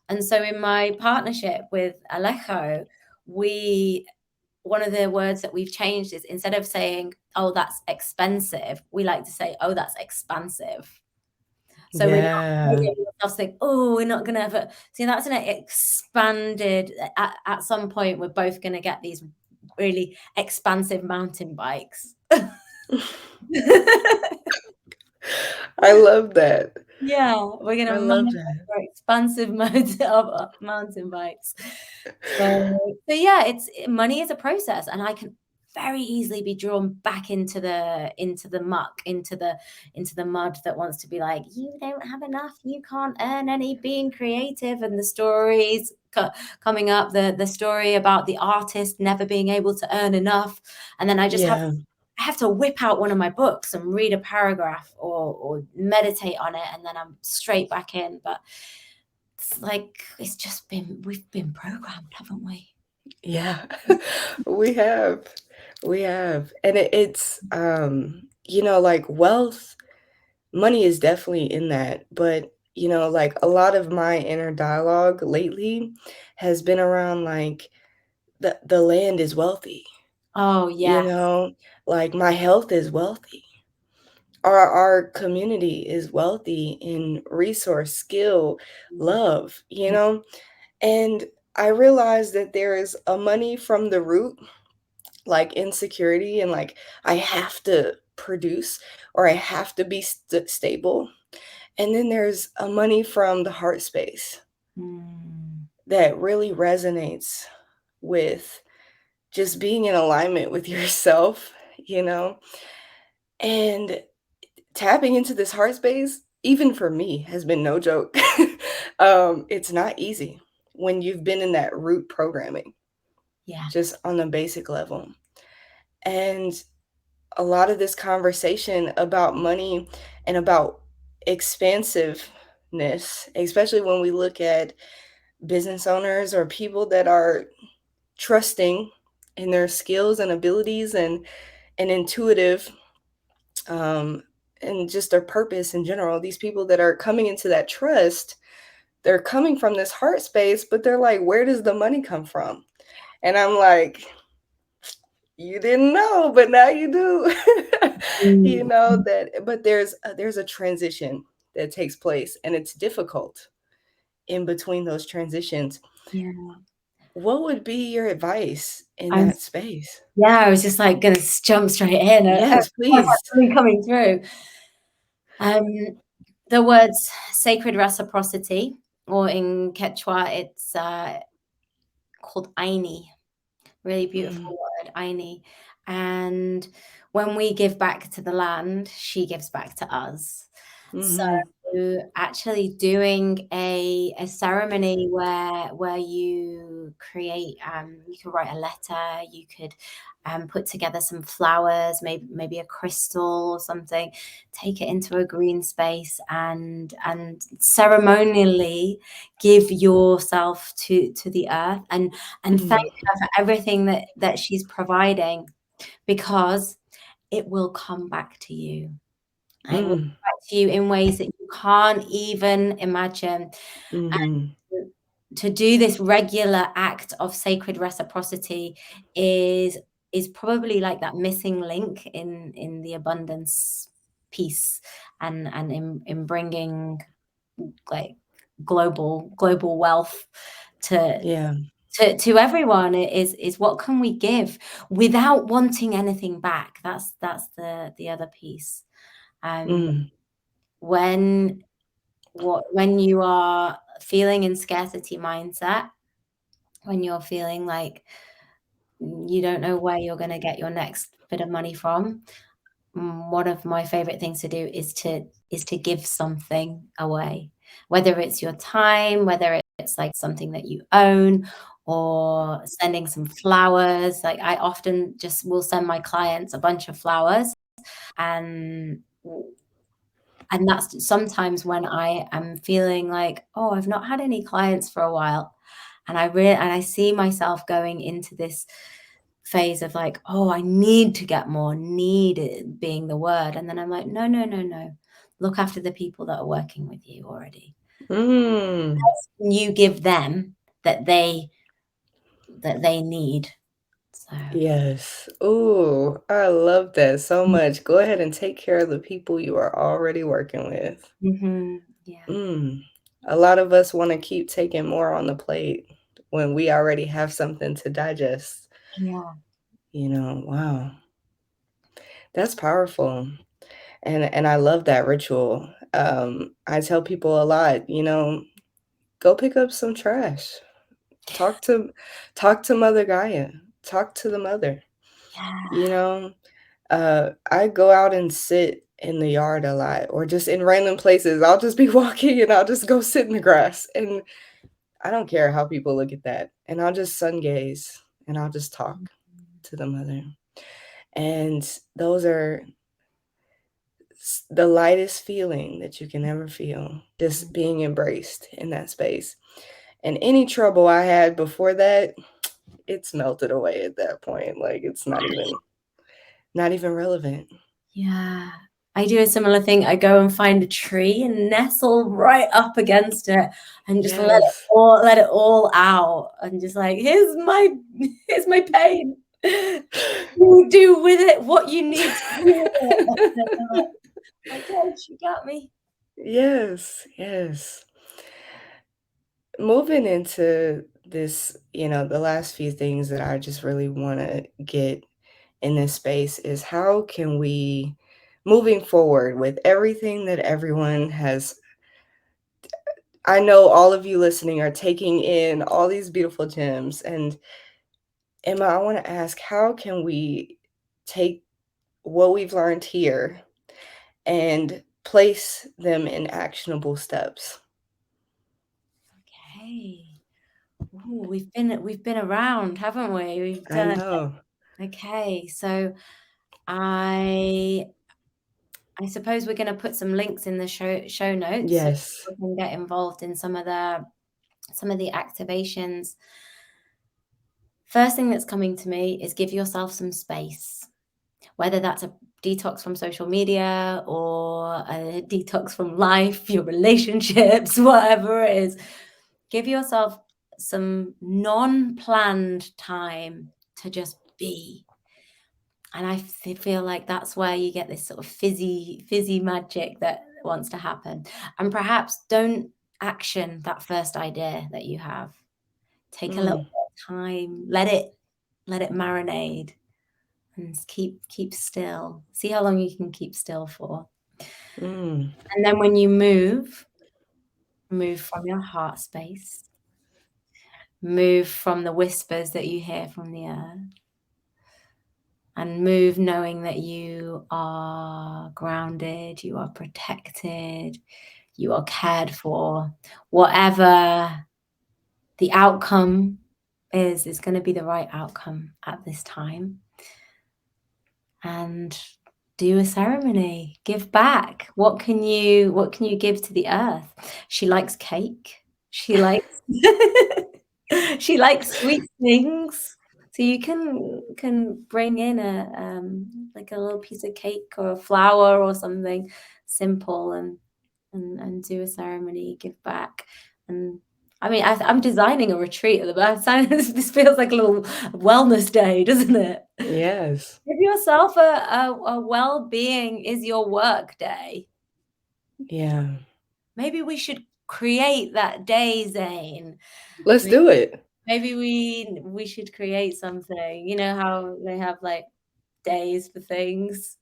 And so in my partnership with Alejo, one of the words that we've changed is, instead of saying, oh, that's expensive, we like to say, oh, that's expansive. So we're not Yeah. making ourselves think, oh, we're not going to have see, that's an expanded, at some point, we're both going to get these really expansive mountain bikes. I love that. Yeah, we're gonna I love manifest that. our expansive mountain bikes. So yeah, it's money is a process, and I can very easily be drawn back into the muck, into the mud that wants to be like, you don't have enough, you can't earn any being creative, and the stories coming up, the story about the artist never being able to earn enough, and then Yeah. I have to whip out one of my books and read a paragraph or meditate on it, and then I'm straight back in. But it's like we've been programmed, haven't we? Yeah. We have. We have. And it's like wealth, money is definitely in that, but like a lot of my inner dialogue lately has been around like the land is wealthy, Oh you yeah. know, like my health is wealthy. Our community is wealthy in resource, skill, Mm, love. And I realized that there is a money from the root, like insecurity and like I have to produce or I have to be stable. And then there's a money from the heart space mm, that really resonates with just being in alignment with yourself. And tapping into this heart space, even for me, has been no joke. It's not easy when you've been in that root programming, yeah. just on the basic level. And a lot of this conversation about money and about expansiveness, especially when we look at business owners or people that are trusting in their skills and abilities and intuitive, um, and just their purpose in general. These people that are coming into that trust, they're coming from this heart space, but they're like, where does the money come from? And I'm like, you didn't know, but now you do. Mm, That, but there's a transition that takes place, and it's difficult in between those transitions. yeah. What would be your advice in I'm that space? yeah, I was just like gonna jump straight in. Yes, I had please. something coming through. Um, the words sacred reciprocity, or in Quechua, it's called Aini. Really Mm, beautiful word, Aini. And when we give back to the land, she gives back to us. So mhm, actually doing a ceremony where you create, you could write a letter, you could put together some flowers, maybe a crystal or something, take it into a green space and ceremonially give yourself to the earth and thank mm, her for everything that she's providing, because it will come back to you. It will mm, come back to you in ways that you can't even imagine. mhm, And to do this regular act of sacred reciprocity is probably like that missing link in the abundance piece, and in bringing like global wealth to yeah, to everyone. Is what can we give without wanting anything back? That's the other piece. Um, mm, when when you are feeling in scarcity mindset, when you're feeling like you don't know where you're going to get your next bit of money from, one of my favorite things to do is to give something away, whether it's your time, whether it's like something that you own, or sending some flowers. Like I often just will send my clients a bunch of flowers, and that's sometimes when I am feeling like, oh, I've not had any clients for a while, and I see myself going into this phase of like, oh, I need to get more, need it being the word. And then I'm like, no, no, no, no. Look after the people that are working with you already. mm. You give them that they need. So Yes. Ooh, I love that so much. Go ahead and take care of the people you are already working with. yeah. Mm. A lot of us want to keep taking more on the plate when we already have something to digest. Yeah. Wow. That's powerful. And I love that ritual. I tell people a lot, go pick up some trash. Talk to talk to Mother Gaia. Talk to the mother. You Yeah. know, I go out and sit in the yard a lot or just in random places. I'll just be walking and I'll just go sit in the grass and I don't care how people look at that. And I'll just sun gaze and I'll just talk to the mother. And those are the lightest feeling that you can ever feel, just being embraced in that space. And any trouble I had before that, it's melted away at that point. Like it's not even relevant. Yeah. I do a similar thing. I go and find a tree and nestle right up against it and just Yes. let it all out and just like, here's my pain. You do with it what you need to do with it. Okay, she got me. Yes, yes. Moving into this, the last few things that I just really want to get in this space is how can we, moving forward with everything that everyone has, I know all of you listening are taking in all these beautiful gems. And Emma, I want to ask, how can we take what we've learned here and place them in actionable steps? Okay. Ooh, we've been around, haven't we? We've I done it. know. Okay, so I I suppose we're going to put some links in the show notes so Yes. people can get involved in some of the activations. First thing that's coming to me is give yourself some space, whether that's a detox from social media or a detox from life, your relationships, whatever it is. Give yourself some non-planned time to just be. And I feel like that's where you get this sort of fizzy magic that wants to happen. And perhaps don't action that first idea that you have. Take a little Mm, bit of time, let it marinate and keep still. See how long you can keep still for. mm, And then when you move from your heart space, move from the whispers that you hear from the earth, and move knowing that you are grounded, you are protected, you are cared for. Whatever the outcome is going to be the right outcome at this time. And do a ceremony, give back. What can you give to the earth? She likes cake. She likes she likes sweet things. So you can bring in a like a little piece of cake or a flower or something simple and do a ceremony, give back. And I mean, I'm designing a retreat at the back. This feels like a little wellness day, doesn't it? yes. Give yourself a well-being is your work day. Yeah. Maybe we should create that day, Zane. Let's May- do it. Maybe we should create something. You know how they have like days for things?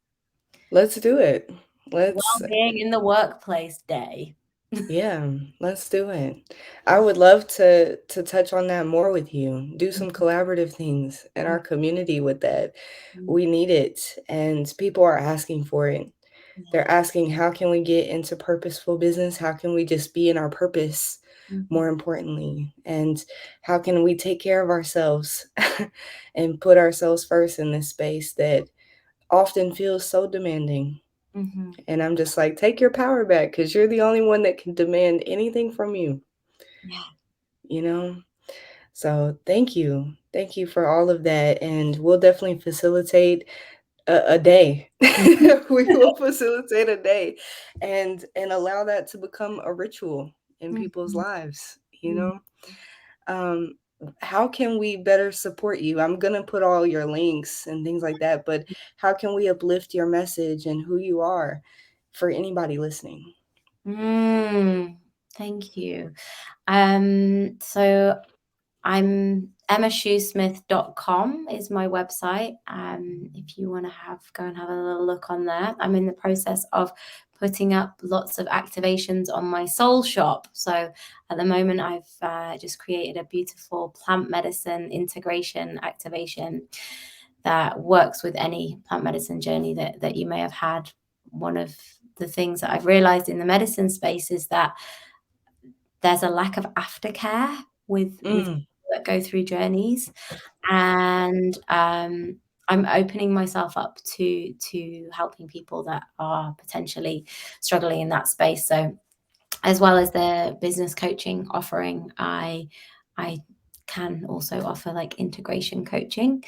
Let's do it. Let's Well-being in the workplace day. Yeah, let's do it. I would love to touch on that more with you. Do some collaborative things in our community with that. Mhm. We need it and people are asking for it. They're Yeah. asking how can we get into purposeful business? How can we just be in our purpose more Mhm. importantly? And how can we take care of ourselves and put ourselves first in this space that often feels so demanding? Mhm. And I'm just like, take your power back because you're the only one that can demand anything from you, Yeah. you know? So thank you. Thank you for all of that. And we'll definitely facilitate a day. Mhm. We will facilitate a day and allow that to become a ritual in people's Mhm. lives, you Mhm. know? Um, how can we better support you? I'm going to put all your links and things like that, but how can we uplift your message and who you are for anybody listening? Mm. Thank you. So I'm emmashoesmith.com is my website. If you want to go and have a little look on there. I'm in the process of putting up lots of activations on my soul shop. So at the moment, I've just created a beautiful plant medicine integration activation that works with any plant medicine journey that you may have had. One of the things that I've realized in the medicine space is that there's a lack of aftercare with people that go through journeys, and I'm opening myself up to helping people that are potentially struggling in that space. So as well as the business coaching offering, I can also offer like integration coaching.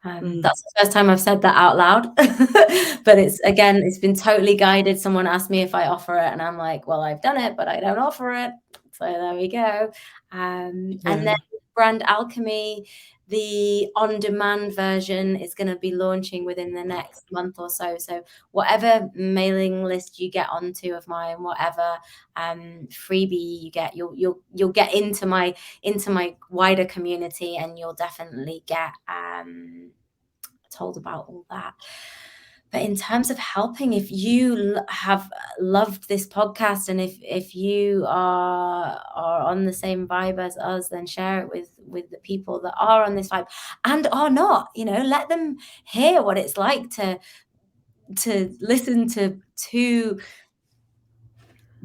That's the first time I've said that out loud, but it's been totally guided. Someone asked me if I offer it, and I'm like, well, I've done it, but I don't offer it. So there we go. And then Brand Alchemy, the on-demand version is going to be launching within the next month or so. So whatever mailing list you get onto of mine, whatever freebie you get, you'll get into my wider community, and you'll definitely get told about all that. But in terms of helping, if you have loved this podcast, and if you are on the same vibe as us, then share it with the people that are on this vibe and are not. Let them hear what it's like to listen to two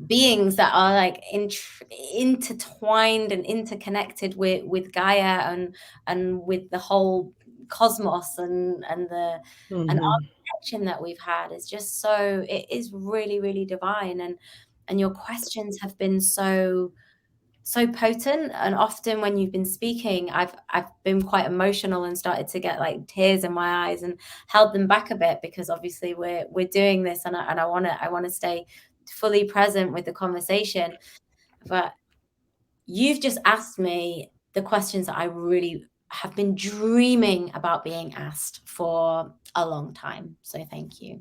beings that are like intertwined and interconnected with Gaia and with the whole cosmos, and our connection that we've had is just so, it is really, really divine. And your questions have been so potent, and often when you've been speaking, I've been quite emotional and started to get like tears in my eyes, and held them back a bit, because obviously we're doing this, and I want to stay fully present with the conversation. But you've just asked me the questions that I really have been dreaming about being asked for a long time. So thank you.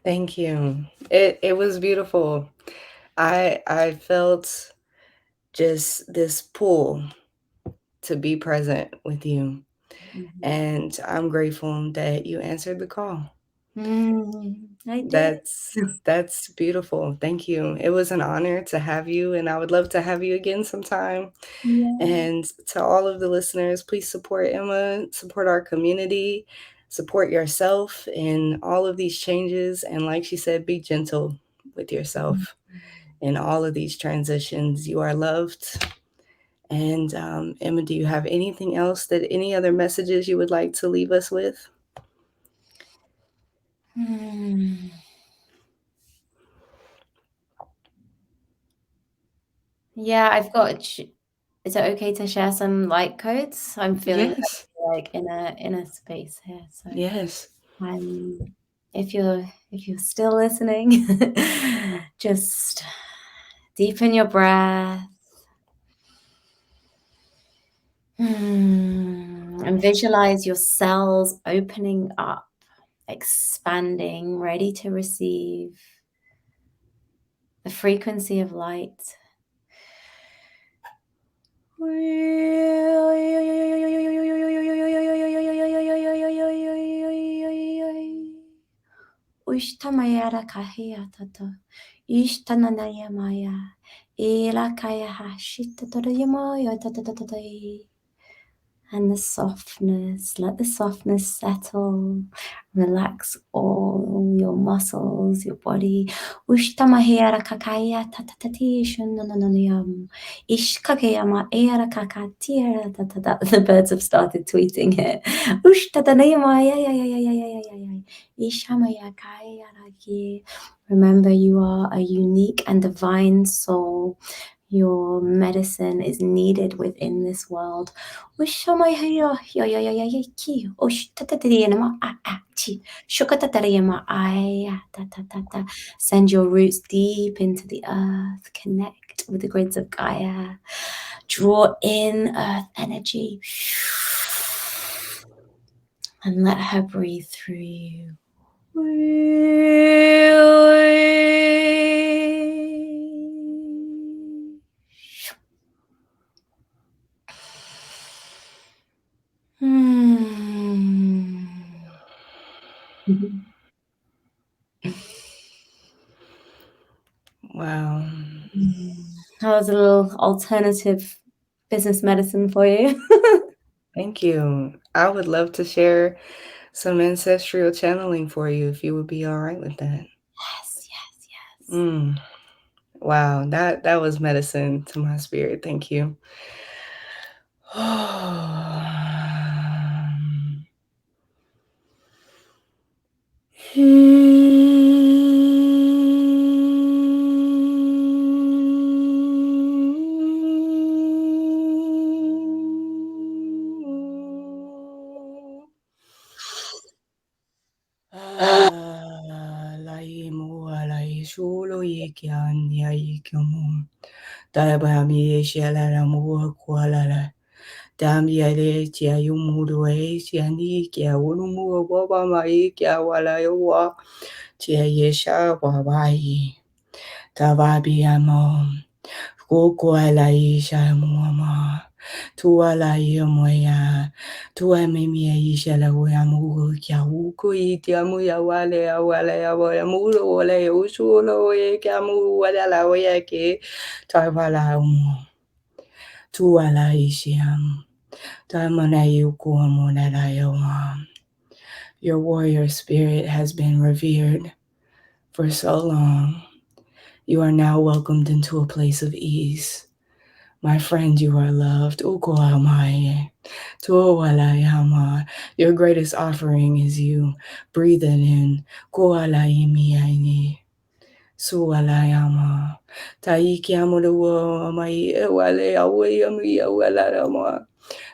Thank you. It was beautiful. I felt just this pull to be present with you. Mm-hmm. And I'm grateful that you answered the call. I did. That's beautiful. Thank you. It was an honor to have you, and I would love to have you again sometime. Yeah. And to all of the listeners, please support Emma, support our community, support yourself in all of these changes. And like she said, be gentle with yourself in all of these transitions. You are loved. And Emma, do you have anything else, any other messages you would like to leave us with? Yeah, I've got. Is it okay to share some light codes? I'm feeling Yes. like in a space here. So, Yes. if you're still listening, just deepen your breath. And visualize your cells opening up, expanding, ready to receive the frequency of light. Ushtamayara kahia tato, ishtananaya maya, ila kaya hashita torayamaya tatatatatai. And the softness, let the softness settle, relax all your muscles, your body. Ushtamahera kakaya tatatati shunananayam. Ishkakayama era kakatira tatata. The birds have started tweeting it. Ushtatanayama ya ya ya ya ya ya ya ya. Ishamaya kaya raki. Remember, you are a unique and divine soul. Your medicine is needed within this world. Send your roots deep into the earth. Connect with the grids of Gaia. Draw in earth energy. And let her breathe through you. That was a little alternative business medicine for you. Thank you. I would love to share some ancestral channeling for you if you would be all right with that. Yes, yes, yes. Mm, wow, that was medicine to my spirit. Thank you. Lai mua lai solo ye kian ya ye kyomu. Dai ba mi ye shala la mua kwa la la. Dam ya le chia yu mu do e chia ni kia ulu mua wa ba ma ye kia wa la yo wa. Chia ye sha wa ba ye. Ta ba bi ya mo. Ko kwa la ye sha mua ma. Tua la ia moia, tua me mia i shala o ya mu kia uku I te amu ya wale a wale a wale mu o le o su lo e kia mu wale la o ya ke tai wala mo tua la I siam tai mana I uku mo na la yo Your warrior spirit has been revered for so long. You are now welcomed into a place of ease. My friend, you are loved. Ukoamae. Tuowalayama. Your greatest offering is you. Breathe it in. Koalaimiaini. Suwalayama. Taikiamuluo mai ewale awayami awalarama.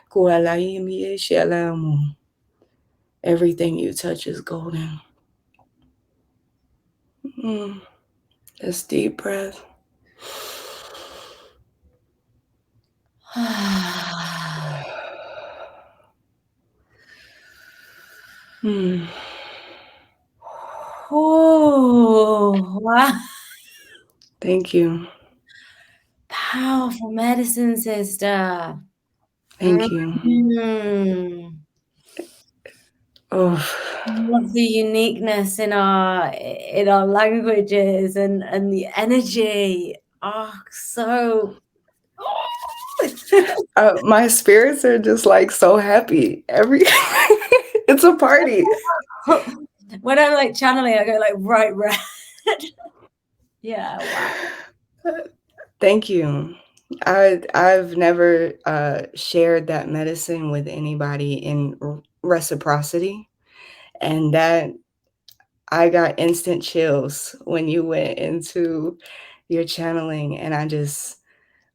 Koalaimi shalamu. Everything you touch is golden. This deep breath. Oh, wow. Thank you. Powerful medicine, sister. Thank you. Mm. Oh, Love the uniqueness in our languages and the energy. Oh, so my spirits are just like so happy. It's a party. when I'm like channeling, I go like right red. Yeah, wow. Thank you. I've never shared that medicine with anybody in reciprocity, and that I got instant chills when you went into your channeling, and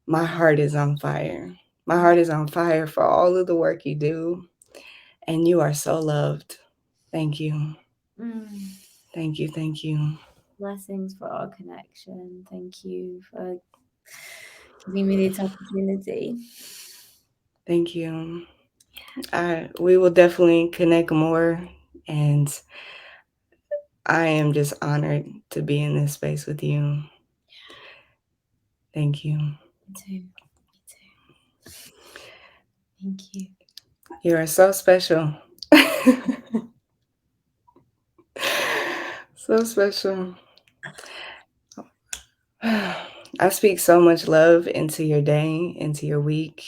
my heart is on fire. My heart is on fire for all of the work you do, and you are so loved. Thank you. Mm. Thank you. Thank you. Blessings for our connection. Thank you for giving me this opportunity. Thank you. We will definitely connect more, and I am just honored to be in this space with you. Thank you. Me too. Me too. Thank you. You are so special. So special. I speak so much love into your day, into your week,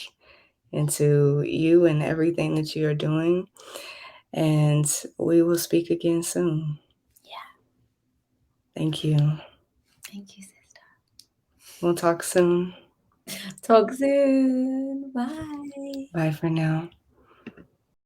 into you and everything that you are doing. And we will speak again soon. Yeah. Thank you. Thank you, sister. We'll talk soon. Talk soon. Bye. Bye for now.